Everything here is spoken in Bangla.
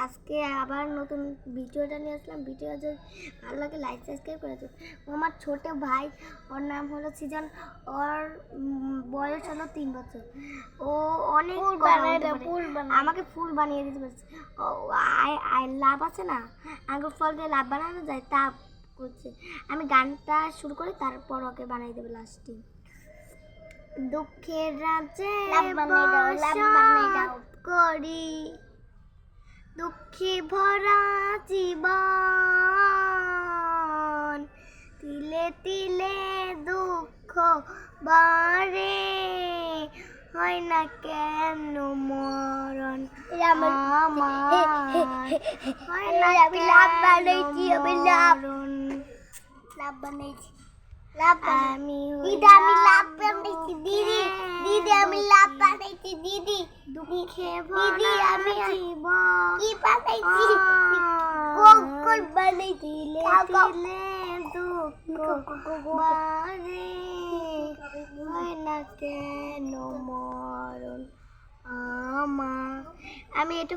আজকে আবার নতুন ভিডিওটা নিয়ে আসলাম। ভিডিও যদি ভালো লাগে লাইক সাবস্ক্রাইব করে দিন। আমার ছোট ভাই, ওর নাম হলো সিজন, ওর বয়স হলো 3 বছর। ও অনেক আমাকে ফুল বানিয়ে দিতে পারছে। লাভ আছে না, আঙ্গুর ফল দিয়ে লাভ বানানো যায়, তা করছে। আমি গানটা শুরু করি, তারপর ওকে বানিয়ে দেবো লাস্টে। দুঃখের রাজ্যে করি, দুঃখে ভরা জীবন, তিলে তিলে দুঃখ বাড়ে, হয় না কেন মরণ আমার, হয় না লাভ বানাইছি, আমি লাভ বানাইছি, আমি লাভ বানাইছি দিদি, আমি লাভ বানাইছি দিদি, দুঃখে ভরা জীবন কি বানাইছি, গোল বানাইছি, তিলে তিলে দুঃখ বাড়ে, হয় না কেন মরণ আমার। আমি এটা